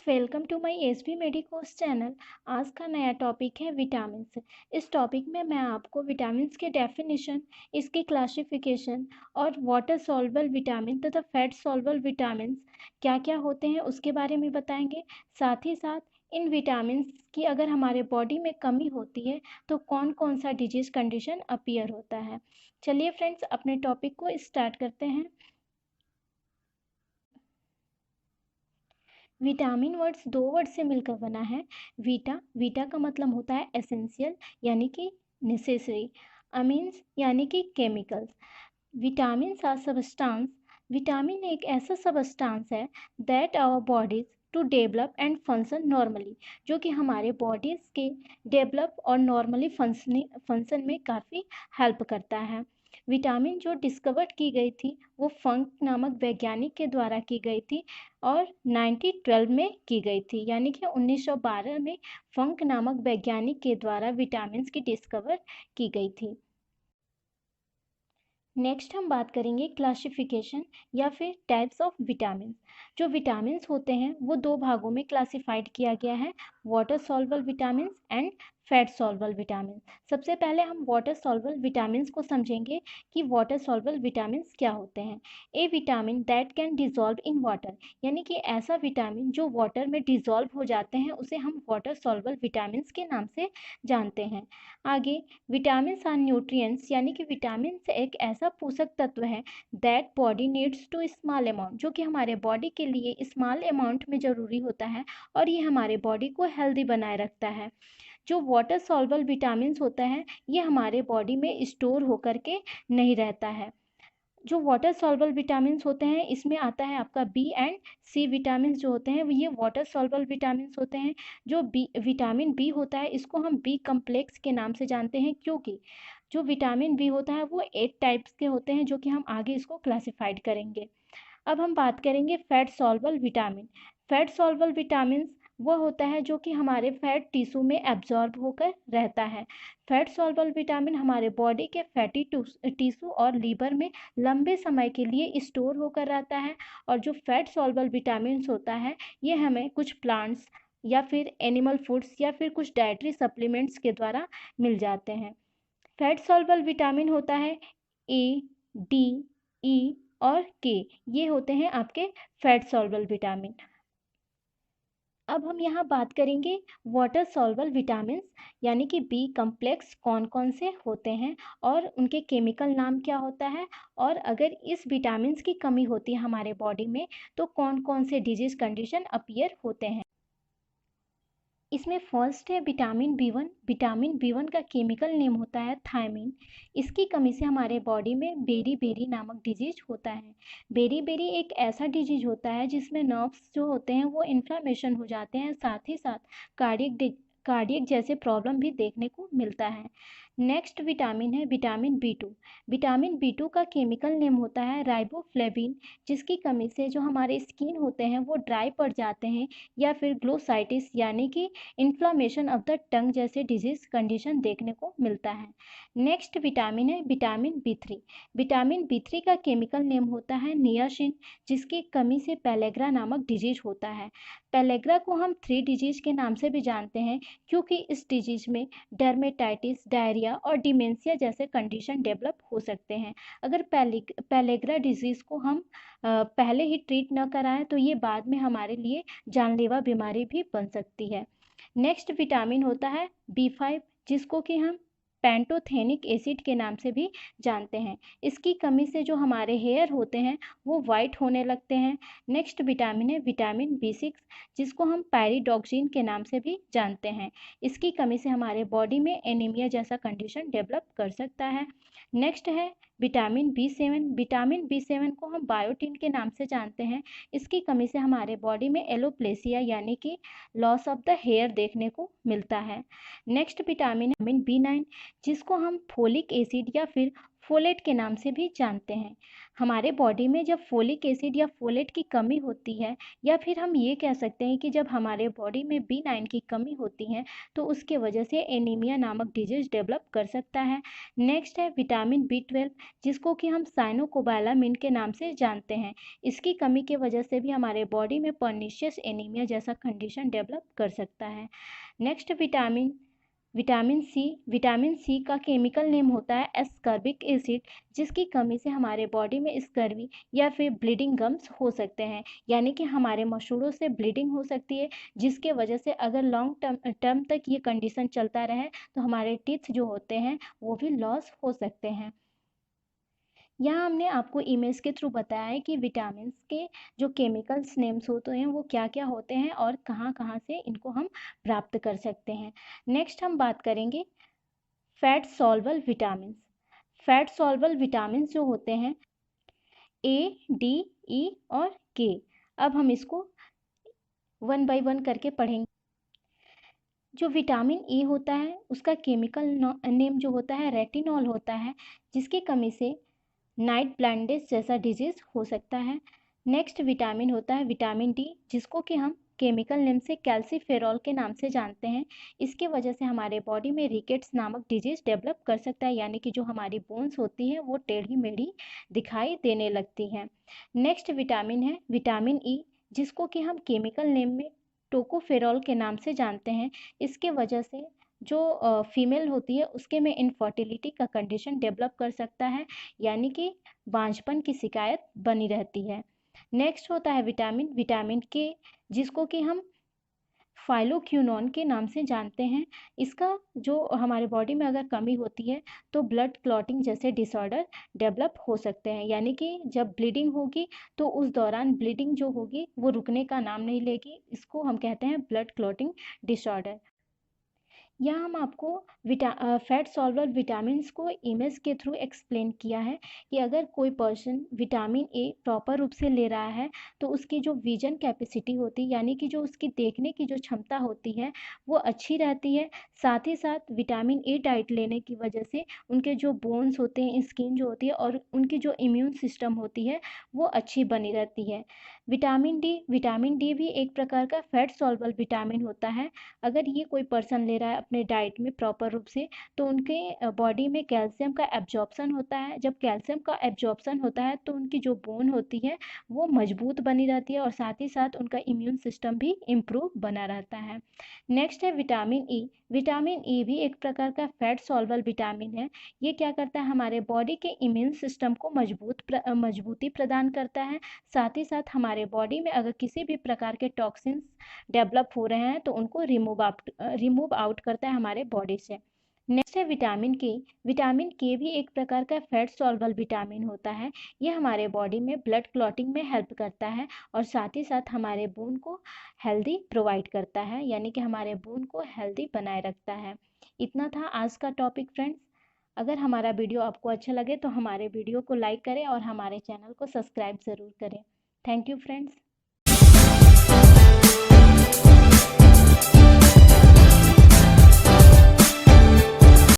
Welcome to my SV Medicos channel. आज का नया टॉपिक है विटामिन्स। इस टॉपिक में मैं आपको विटामिन्स के डेफिनेशन, इसकी क्लासिफिकेशन और वाटर सॉल्युबल विटामिन तथा फैट सॉल्युबल विटामिन्स क्या क्या होते हैं उसके बारे में बताएंगे। साथ ही साथ इन विटामिन्स की अगर हमारे बॉडी में कमी होती है तो कौन कौन सा डिजीज कंडीशन अपीयर होता है। चलिए फ्रेंड्स, अपने टॉपिक को स्टार्ट करते हैं। विटामिन वर्ड्स दो वर्ड से मिलकर बना है। वीटा का मतलब होता है एसेंशियल यानी कि नेसेसरी। अमीन्स यानी कि chemicals. Vitamin are substance. Vitamin एक ऐसा सबस्टांस है that our bodies to develop and function normally, जो कि हमारे बॉडीज के डेवलप और नॉर्मली फंक्शन में काफ़ी हेल्प करता है। विटामिन जो डिस्कवर की गई थी वो फंक नामक वैज्ञानिक के द्वारा की गई थी और 1912 में की गई थी, यानी कि 1912 में फंक नामक वैज्ञानिक के द्वारा विटामिन की डिस्कवर की गई थी। नेक्स्ट हम बात करेंगे क्लासिफिकेशन या फिर टाइप्स ऑफ विटामिन। जो विटामिन होते हैं वो दो भागों में क्लासिफाइड किया गया है, water soluble vitamin and fat soluble vitamin. सबसे पहले हम वाटर सॉल्युबल विटामिन को समझेंगे कि वाटर सॉल्युबल विटामिन क्या होते हैं। A vitamin that can dissolve in water, यानी कि ऐसा विटामिन जो वाटर में डिजॉल्व हो जाते हैं उसे हम वाटर सॉल्युबल विटामिन के नाम से जानते हैं। आगे विटामिन आर न्यूट्रिएंट्स, यानी कि विटामिन एक ऐसा पोषक तत्व है that body needs to small amount, जो कि हमारे बॉडी के लिए स्मॉल अमाउंट में ज़रूरी होता है और ये हमारे बॉडी को हेल्दी बनाए रखता है। जो वाटर सॉल्युबल विटामिन होता है ये हमारे बॉडी में स्टोर होकर के नहीं रहता है। जो वाटर सॉल्युबल विटामिन होते हैं इसमें आता है आपका बी एंड सी विटामिन जो होते हैं ये वाटर सॉल्युबल विटामिन होते हैं। जो बी विटामिन बी होता है इसको हम बी कम्प्लेक्स के नाम से जानते हैं, क्योंकि जो विटामिन बी होता है वो 8 टाइप्स के होते हैं, जो कि हम आगे इसको क्लासिफाइड करेंगे। अब हम बात करेंगे fat soluble vitamin. Fat soluble vitamin वो होता है जो कि हमारे फैट टिश्यू में एब्जॉर्ब होकर रहता है। फैट सॉल्युबल विटामिन हमारे बॉडी के फैटी टिश्यू और लीवर में लंबे समय के लिए स्टोर होकर रहता है। और जो फैट सॉल्युबल विटामिन होता है ये हमें कुछ प्लांट्स या फिर एनिमल फूड्स या फिर कुछ डाइटरी सप्लीमेंट्स के द्वारा मिल जाते हैं। फैट सॉल्युबल विटामिन होता है ए, डी, ई और के, ये होते हैं आपके फैट सॉल्युबल विटामिन। अब हम यहाँ बात करेंगे वाटर सॉल्युबल विटामिन, यानी कि बी कम्प्लेक्स कौन कौन से होते हैं और उनके केमिकल नाम क्या होता है, और अगर इस विटामिन की कमी होती है हमारे बॉडी में तो कौन कौन से डिजीज कंडीशन अपीयर होते हैं। इसमें फर्स्ट है विटामिन बी 1। विटामिन बी 1 का केमिकल नेम होता है थायमिन। इसकी कमी से हमारे बॉडी में बेरी बेरी नामक डिजीज होता है। बेरी बेरी एक ऐसा डिजीज होता है जिसमें नर्व्स जो होते हैं वो इन्फ्लामेशन हो जाते हैं, साथ ही साथ कार्डियक जैसे प्रॉब्लम भी देखने को मिलता है। नेक्स्ट विटामिन है विटामिन बी 2। विटामिन बी 2 का केमिकल नेम होता है राइबोफ्लेविन, जिसकी कमी से जो हमारे स्किन होते हैं वो ड्राई पड़ जाते हैं या फिर ग्लोसाइटिस यानी कि इन्फ्लामेशन ऑफ द टंग जैसे डिजीज कंडीशन देखने को मिलता है। नेक्स्ट विटामिन है विटामिन बी 3। विटामिन बी 3 का केमिकल नेम होता है नियासिन, जिसकी कमी से पेलेग्रा नामक डिजीज होता है। पेलेग्रा को हम 3 डिजीज के नाम से भी जानते हैं, क्योंकि इस डिजीज में डर्मेटाइटिस, डायरिया और डिमेंशिया जैसे कंडीशन डेवलप हो सकते हैं। अगर पेलेग्रा डिजीज को हम पहले ही ट्रीट न कराएं तो ये बाद में हमारे लिए जानलेवा बीमारी भी बन सकती है। नेक्स्ट विटामिन होता है बी 5, जिसको कि हम पैंटोथेनिक एसिड के नाम से भी जानते हैं। इसकी कमी से जो हमारे हेयर होते हैं वो वाइट होने लगते हैं। नेक्स्ट विटामिन है विटामिन बी 6, जिसको हम पैरिडॉक्सिन के नाम से भी जानते हैं। इसकी कमी से हमारे बॉडी में एनीमिया जैसा कंडीशन डेवलप कर सकता है। नेक्स्ट है विटामिन बी 7। विटामिन बी 7 को हम बायोटिन के नाम से जानते हैं। इसकी कमी से हमारे बॉडी में एलोप्लेसिया यानी कि लॉस ऑफ द हेयर देखने को मिलता है। नेक्स्ट विटामिन बी 9, जिसको हम फोलिक एसिड या फिर फोलेट के नाम से भी जानते हैं। हमारे बॉडी में जब फोलिक एसिड या फोलेट की कमी होती है, या फिर हम ये कह सकते हैं कि जब हमारे बॉडी में B9 की कमी होती है, तो उसके वजह से एनीमिया नामक डिजीज डेवलप कर सकता है। नेक्स्ट है विटामिन B12, जिसको कि हम साइनोकोबालामिन के नाम से जानते हैं। इसकी कमी की वजह से भी हमारे बॉडी में पर्निशियस एनीमिया जैसा कंडीशन डेवलप कर सकता है। नेक्स्ट विटामिन सी का केमिकल नेम होता है एस्कॉर्बिक एसिड, जिसकी कमी से हमारे बॉडी में स्कर्वी या फिर ब्लीडिंग गम्स हो सकते हैं, यानी कि हमारे मसूड़ों से ब्लीडिंग हो सकती है, जिसके वजह से अगर लॉन्ग टर्म तक ये कंडीशन चलता रहे तो हमारे टीथ जो होते हैं वो भी लॉस हो सकते हैं। यहाँ हमने आपको इमेज के थ्रू बताया है कि विटामिन के जो केमिकल्स नेम्स होते हैं वो क्या क्या होते हैं और कहाँ कहाँ से इनको हम प्राप्त कर सकते हैं। नेक्स्ट हम बात करेंगे fat soluble vitamin. Fat soluble vitamin जो होते हैं A, D, E और K। अब हम इसको वन बाय वन करके पढ़ेंगे। जो विटामिन E होता है उसका केमिकल नेम जो होता है रेटिनॉल होता है, जिसकी कमी से नाइट ब्लाइंडनेस जैसा डिजीज हो सकता है। नेक्स्ट विटामिन होता है विटामिन डी, जिसको कि हम केमिकल नेम से कैल्सीफेरॉल के नाम से जानते हैं। इसकी वजह से हमारे बॉडी में रिकेट्स नामक डिजीज डेवलप कर सकता है, यानी कि जो हमारी बोन्स होती हैं वो टेढ़ी मेढ़ी दिखाई देने लगती हैं। नेक्स्ट विटामिन है विटामिन ई, जिसको कि हम केमिकल नेम में टोकोफेरॉल के नाम से जानते हैं। इसके वजह से जो फीमेल होती है उसके में इनफर्टिलिटी का कंडीशन डेवलप कर सकता है, यानी कि बांझपन की शिकायत बनी रहती है। नेक्स्ट होता है विटामिन के, जिसको कि हम फाइलोक्यूनॉन के नाम से जानते हैं। इसका जो हमारे बॉडी में अगर कमी होती है तो ब्लड क्लॉटिंग जैसे डिसऑर्डर डेवलप हो सकते हैं, यानी कि जब ब्लीडिंग होगी तो उस दौरान ब्लीडिंग जो होगी वो रुकने का नाम नहीं लेगी। इसको हम कहते हैं ब्लड क्लॉटिंग डिसऑर्डर। यहाँ हम आपको फैट सॉल्वर विटामिन्स को इमेज के थ्रू एक्सप्लेन किया है कि अगर कोई पर्सन विटामिन ए प्रॉपर रूप से ले रहा है तो उसकी जो विजन कैपेसिटी होती है, यानी कि जो उसकी देखने की जो क्षमता होती है वो अच्छी रहती है। साथ ही साथ विटामिन ए डाइट लेने की वजह से उनके जो बोन्स होते हैं, स्किन जो होती है और उनकी जो इम्यून सिस्टम होती है वो अच्छी बनी रहती है। विटामिन डी भी एक प्रकार का फैट सॉल्वर विटामिन होता है। अगर ये कोई पर्सन ले रहा है अपने डाइट में प्रॉपर रूप से तो उनके बॉडी में कैल्शियम का एब्जॉर्प्शन होता है। जब कैल्शियम का एब्जॉर्प्शन होता है तो उनकी जो बोन होती है वो मजबूत बनी रहती है और साथ ही साथ उनका इम्यून सिस्टम भी इम्प्रूव बना रहता है। नेक्स्ट है विटामिन ई। विटामिन ई भी एक प्रकार का फैट सॉल्वर विटामिन है। ये क्या करता है, हमारे बॉडी के इम्यून सिस्टम को मजबूती प्रदान करता है। साथ ही साथ हमारे बॉडी में अगर किसी भी प्रकार के टॉक्सिन्स डेवलप हो रहे हैं तो उनको रिमूव आउट करता है हमारे बॉडी से। नेक्स्ट है विटामिन के भी एक प्रकार का फैट सॉल्वल विटामिन होता है। ये हमारे बॉडी में ब्लड क्लॉटिंग में हेल्प करता है और साथ ही साथ हमारे बोन को हेल्दी प्रोवाइड करता है, यानी कि हमारे बोन को हेल्दी बनाए रखता है। इतना था आज का टॉपिक फ्रेंड्स। अगर हमारा वीडियो आपको अच्छा लगे तो हमारे वीडियो को लाइक करें और हमारे चैनल को सब्सक्राइब ज़रूर करें। Thank you friends.